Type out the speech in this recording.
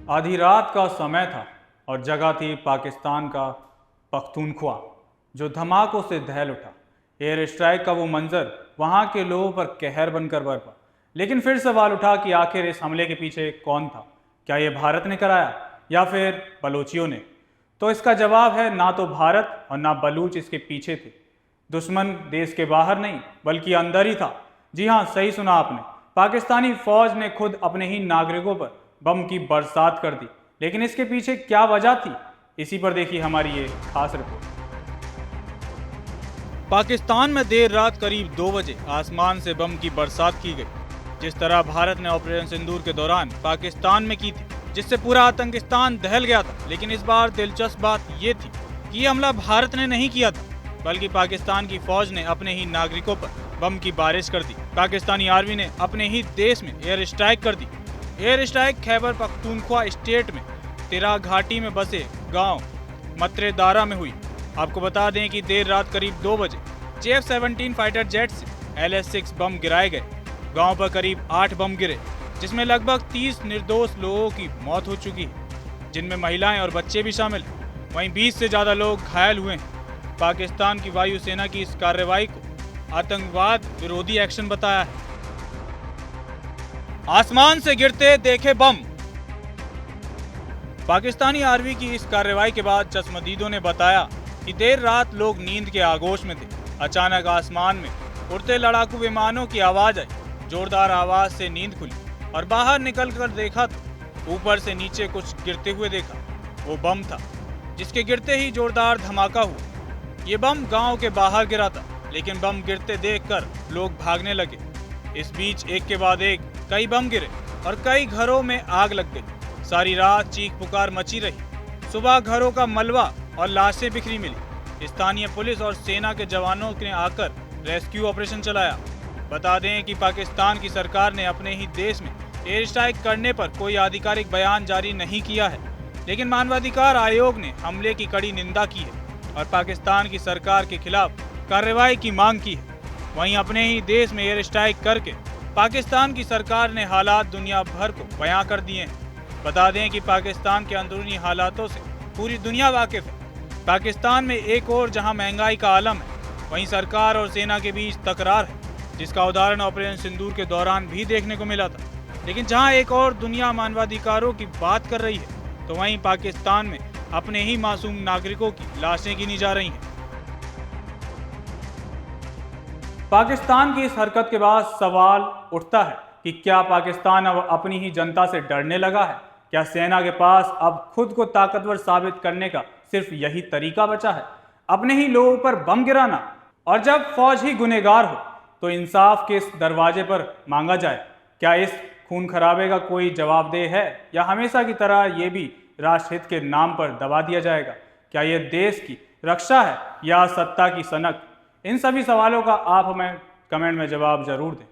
आधी रात का समय था और जगह थी पाकिस्तान का पख्तूनख्वा, जो धमाकों से दहल उठा। एयर स्ट्राइक का वो मंजर वहाँ के लोगों पर कहर बनकर बरपा। लेकिन फिर सवाल उठा कि आखिर इस हमले के पीछे कौन था? क्या ये भारत ने कराया या फिर बलूचियों ने? तो इसका जवाब है ना तो भारत और ना बलूच इसके पीछे थे। दुश्मन देश के बाहर नहीं बल्कि अंदर ही था। जी हाँ, सही सुना आपने। पाकिस्तानी फौज ने खुद अपने ही नागरिकों पर बम की बरसात कर दी। लेकिन इसके पीछे क्या वजह थी, इसी पर देखिए हमारी ये खास रिपोर्ट। पाकिस्तान में देर रात करीब 2 बजे आसमान से बम की बरसात की गई, जिस तरह भारत ने ऑपरेशन सिंदूर के दौरान पाकिस्तान में की थी, जिससे पूरा आतंकिस्तान दहल गया था। लेकिन इस बार दिलचस्प बात ये थी कि ये हमला भारत ने नहीं किया था, बल्कि पाकिस्तान की फौज ने अपने ही नागरिकों पर बम की बारिश कर दी। पाकिस्तानी आर्मी ने अपने ही देश में एयर स्ट्राइक कर दी। Air strike Khyber Pakhtunkhwa state में तिरा घाटी में बसे गांव मतरेदारा में हुई। आपको बता दें कि देर रात करीब 2 बजे JF-17 फाइटर जेट से LS-6 बम गिराए गए। गांव पर करीब 8 बम गिरे, जिसमें लगभग 30 निर्दोष लोगों की मौत हो चुकी है, जिनमें महिलाएं और बच्चे भी शामिल हैं। वहीं 20 से ज्यादा लोग घायल हुए हैं। पाकिस्तान की वायुसेना की इस कार्रवाई को आतंकवाद विरोधी एक्शन बताया है। आसमान से गिरते देखे बम। पाकिस्तानी आर्मी की इस कार्रवाई के बाद चश्मदीदों ने बताया कि देर रात लोग नींद के आगोश में थे। अचानक आसमान में उड़ते लड़ाकू विमानों की आवाज आई। जोरदार आवाज से नींद खुली और बाहर निकलकर देखा तो ऊपर से नीचे कुछ गिरते हुए देखा। वो बम था, जिसके गिरते ही जोरदार धमाका हुआ। ये बम गांव के बाहर गिरा था, लेकिन बम गिरते देखकर लोग भागने लगे। इस बीच एक के बाद एक कई बम गिरे और कई घरों में आग लग गई। सारी रात चीख पुकार मची रही। सुबह घरों का मलबा और लाशें बिखरी मिली। स्थानीय पुलिस और सेना के जवानों ने आकर रेस्क्यू ऑपरेशन चलाया। बता दें कि पाकिस्तान की सरकार ने अपने ही देश में एयर स्ट्राइक करने पर कोई आधिकारिक बयान जारी नहीं किया है, लेकिन मानवाधिकार आयोग ने हमले की कड़ी निंदा की है और पाकिस्तान की सरकार के खिलाफ कार्रवाई की मांग की है। वहीं अपने ही देश में एयर स्ट्राइक करके पाकिस्तान की सरकार ने हालात दुनिया भर को बयां कर दिए हैं। बता दें कि पाकिस्तान के अंदरूनी हालातों से पूरी दुनिया वाकिफ है। पाकिस्तान में एक और जहां महंगाई का आलम है, वहीं सरकार और सेना के बीच तकरार है, जिसका उदाहरण ऑपरेशन सिंदूर के दौरान भी देखने को मिला था। लेकिन जहां एक और दुनिया मानवाधिकारों की बात कर रही है, तो वहीं पाकिस्तान में अपने ही मासूम नागरिकों की लाशें गिनी जा रही हैं। पाकिस्तान की इस हरकत के बाद सवाल उठता है कि क्या पाकिस्तान अब अपनी ही जनता से डरने लगा है? क्या सेना के पास अब खुद को ताकतवर साबित करने का सिर्फ यही तरीका बचा है, अपने ही लोगों पर बम गिराना? और जब फौज ही गुनहगार हो तो इंसाफ के इस दरवाजे पर मांगा जाए। क्या इस खून खराबे का कोई जवाबदेह है, या हमेशा की तरह ये भी राष्ट्रहित के नाम पर दबा दिया जाएगा? क्या ये देश की रक्षा है या सत्ता की सनक? इन सभी सवालों का आप हमें कमेंट में जवाब जरूर दें।